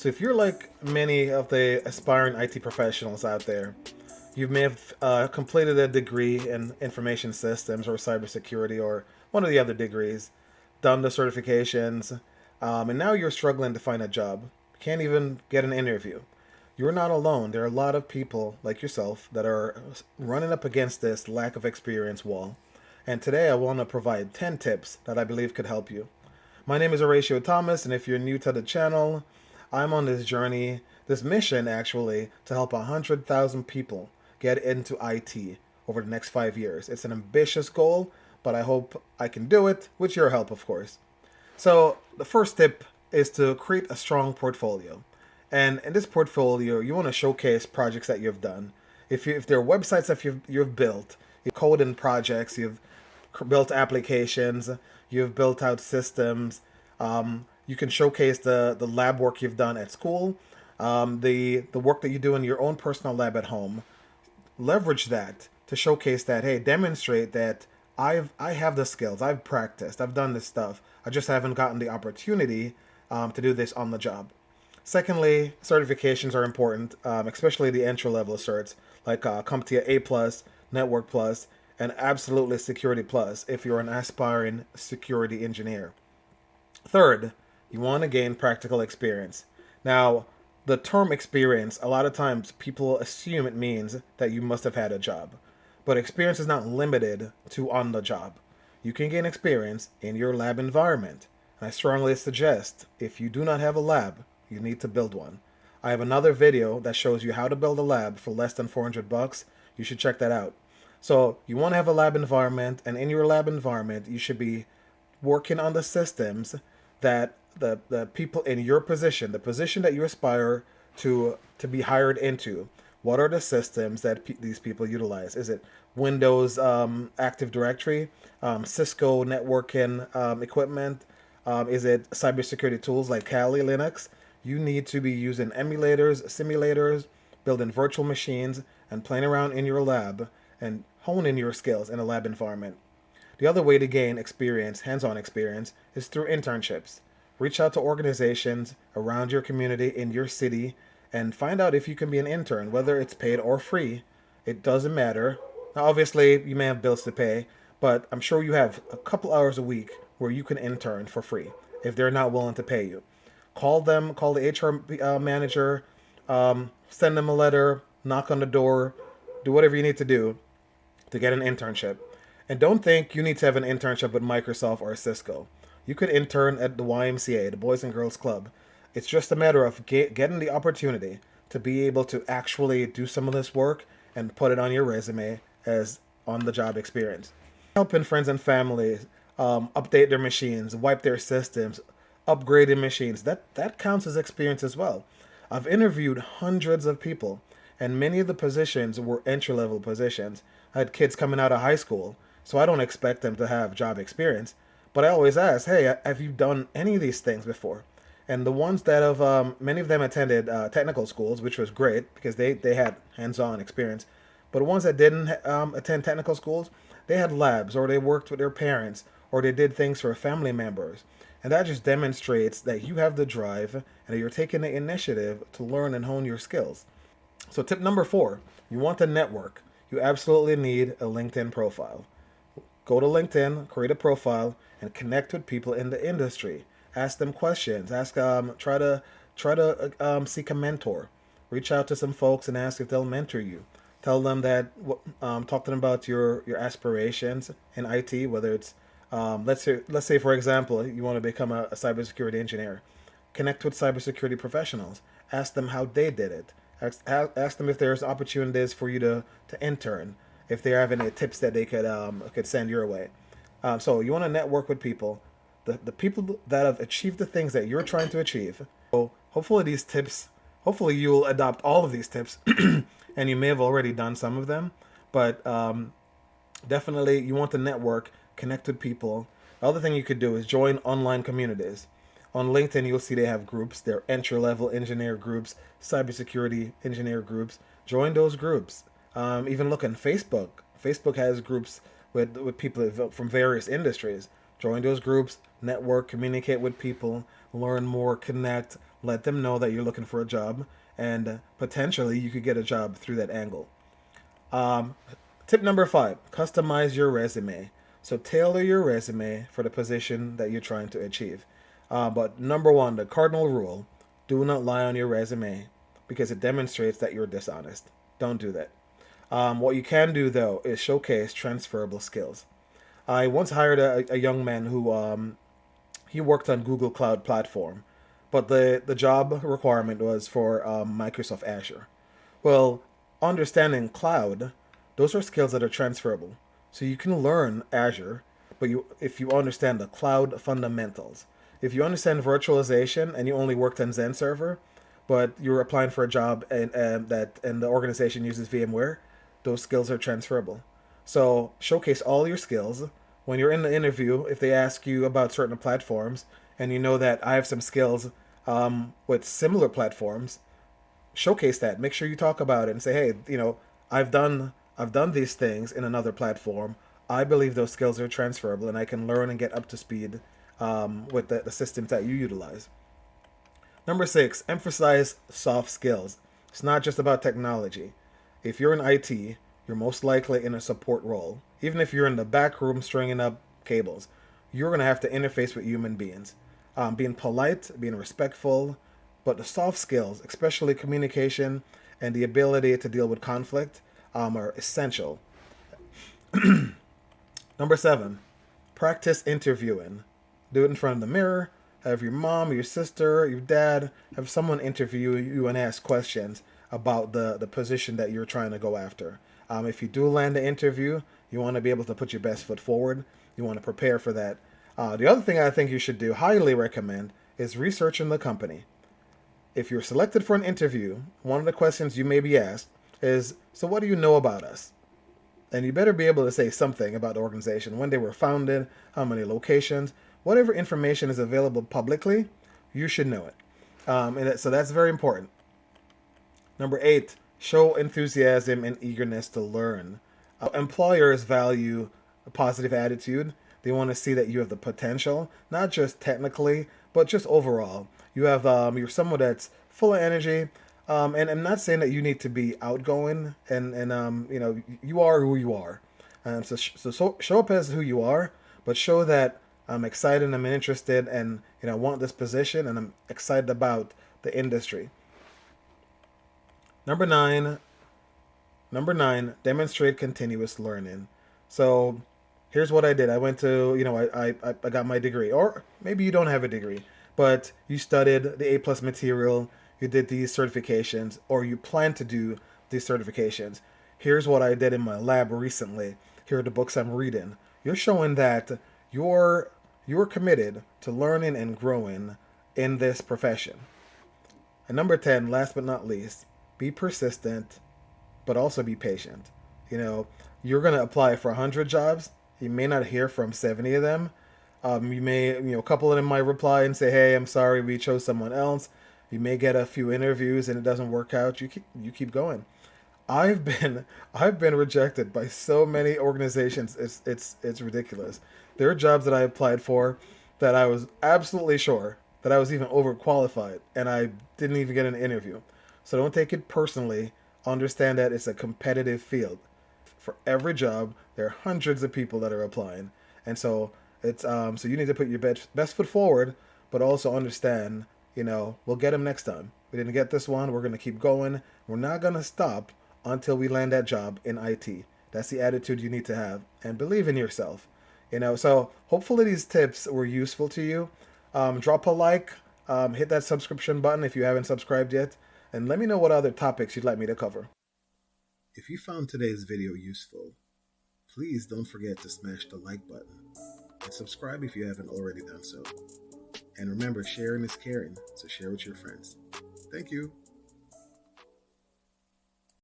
So if you're like many of the aspiring IT professionals out there, you may have completed a degree in information systems or cybersecurity or one of the other degrees, done the certifications, and now you're struggling to find a job. Can't even get an interview. You're not alone. There are a lot of people like yourself that are running up against this lack of experience wall. And today I want to provide 10 tips that I believe could help you. My name is Horatio Thomas, and if you're new to the channel, I'm on this journey, this mission actually, to help 100,000 people get into IT over the next 5 years. It's an ambitious goal, but I hope I can do it with your help, of course. So the first tip is to create a strong portfolio. And in this portfolio, you want to showcase projects that you've done. If there are websites that you've built, you've coded in projects, you've built applications, you've built out systems. You can showcase the lab work you've done at school, the work that you do in your own personal lab at home. Leverage that to showcase that, hey, demonstrate that I have the skills, I've practiced, I've done this stuff. I just haven't gotten the opportunity to do this on the job. Secondly, certifications are important, especially the entry level certs like CompTIA A plus, Network plus, and absolutely Security plus if you're an aspiring security engineer. Third, you want to gain practical experience. Now, the term experience, a lot of times people assume it means that you must have had a job. But experience is not limited to on the job. You can gain experience in your lab environment. And I strongly suggest if you do not have a lab, you need to build one. I have another video that shows you how to build a lab for less than 400 bucks. You should check that out. So you want to have a lab environment, and in your lab environment, you should be working on the systems that the people in your position, the position that you aspire to be hired into, what are the systems that these people utilize? Is it Windows Active Directory, Cisco networking equipment? Is it cybersecurity tools like Kali Linux? You need to be using emulators, simulators, building virtual machines, and playing around in your lab and honing your skills in a lab environment. The other way to gain experience, hands-on experience, is through internships. Reach out to organizations around your community in your city and find out if you can be an intern, whether it's paid or free. It doesn't matter. Now, obviously, you may have bills to pay, but I'm sure you have a couple hours a week where you can intern for free if they're not willing to pay you. Call them, call the HR manager, send them a letter, knock on the door, do whatever you need to do to get an internship. And don't think you need to have an internship with Microsoft or Cisco. You could intern at the YMCA, the Boys and Girls Club. It's just a matter of getting the opportunity to be able to actually do some of this work and put it on your resume as on-the-job experience. Helping friends and family update their machines, wipe their systems, upgrading machines, that counts as experience as well. I've interviewed hundreds of people, and many of the positions were entry-level positions. I had kids coming out of high school, so I don't expect them to have job experience. But I always ask, hey, have you done any of these things before? And the ones that have, many of them attended technical schools, which was great because they had hands-on experience. But the ones that didn't attend technical schools, they had labs, or they worked with their parents, or they did things for family members. And that just demonstrates that you have the drive and that you're taking the initiative to learn and hone your skills. So tip number 4, you want to network. You absolutely need a LinkedIn profile. Go to LinkedIn, create a profile, and connect with people in the industry. Ask them questions. Try to seek a mentor. Reach out to some folks and ask if they'll mentor you. Tell them that, talk to them about your aspirations in IT, whether it's, let's say for example, you want to become a cybersecurity engineer. Connect with cybersecurity professionals. Ask them how they did it. Ask them if there's opportunities for you to intern, if they have any tips that they could send your way. So you want to network with people, the people that have achieved the things that you're trying to achieve. So hopefully you'll adopt all of these tips, and you may have already done some of them, but definitely you want to network, connect with people. The other thing you could do is join online communities. On LinkedIn, you'll see they have groups. They're entry-level engineer groups, cybersecurity engineer groups. Join those groups. Even look on Facebook. Facebook has groups with people from various industries. Join those groups, network, communicate with people. learn more, connect, let them know that you're looking for a job, and potentially you could get a job through that angle. Um, Tip number 5, customize your resume. So tailor your resume for the position that you're trying to achieve. But number 1, the cardinal rule, do not lie on your resume because it demonstrates that you're dishonest. Don't do that. What you can do though is showcase transferable skills. I once hired a young man who he worked on Google Cloud Platform, but the job requirement was for Microsoft Azure. Well, understanding cloud, those are skills that are transferable. So you can learn Azure, but if you understand the cloud fundamentals, if you understand virtualization and you only worked on Zen server, but you're applying for a job and the organization uses VMware, those skills are transferable. So showcase all your skills. When you're in the interview, if they ask you about certain platforms and you know that I have some skills with similar platforms, showcase that. Make sure you talk about it and say, hey, I've done I've done these things in another platform. I believe those skills are transferable, and I can learn and get up to speed with the systems that you utilize. Number 6, emphasize soft skills. It's not just about technology. If you're in IT, you're most likely in a support role. Even if you're in the back room stringing up cables, you're going to have to interface with human beings. Being polite, being respectful, but the soft skills, especially communication and the ability to deal with conflict, are essential. Number 7, practice interviewing. Do it in front of the mirror. Have your mom, your sister, your dad, have someone interview you and ask questions about the position that you're trying to go after. If you do land the interview, you want to be able to put your best foot forward. You want to prepare for that. The other thing I think you should do, highly recommend, is researching the company. If you're selected for an interview, one of the questions you may be asked is, so what do you know about us? And you better be able to say something about the organization, when they were founded, how many locations, whatever information is available publicly, you should know it. So that's very important. Number 8, show enthusiasm and eagerness to learn. Employers value a positive attitude. They want to see that you have the potential, not just technically, but just overall. You're someone that's full of energy. And I'm not saying that you need to be outgoing, and you are who you are. So show up as who you are, but show that I'm excited, I'm interested, and I want this position, and I'm excited about the industry. Number 9, demonstrate continuous learning. So here's what I did. I went to, I got my degree, or maybe you don't have a degree, but you studied the A plus material, you did these certifications, or you plan to do these certifications. Here's what I did in my lab recently. Here are the books I'm reading. You're showing that you're committed to learning and growing in this profession. And number 10, last but not least, be persistent, but also be patient. You're going to apply for 100 jobs. You may not hear from 70 of them. You may, a couple of them might reply and say, hey, I'm sorry, we chose someone else. You may get a few interviews and it doesn't work out. You keep going. I've been I've been rejected by so many organizations. It's ridiculous. There are jobs that I applied for that I was absolutely sure that I was even overqualified, and I didn't even get an interview. So don't take it personally. Understand that it's a competitive field. For every job, there are hundreds of people that are applying, and so so you need to put your best foot forward, but also understand, we'll get them next time. We didn't get this one. We're gonna keep going. We're not gonna stop until we land that job in IT. That's the attitude you need to have, and believe in yourself. So hopefully these tips were useful to you. Drop a like, hit that subscription button if you haven't subscribed yet, and let me know what other topics you'd like me to cover. If you found today's video useful, please don't forget to smash the like button and subscribe if you haven't already done so. And remember, sharing is caring, so share with your friends. Thank you.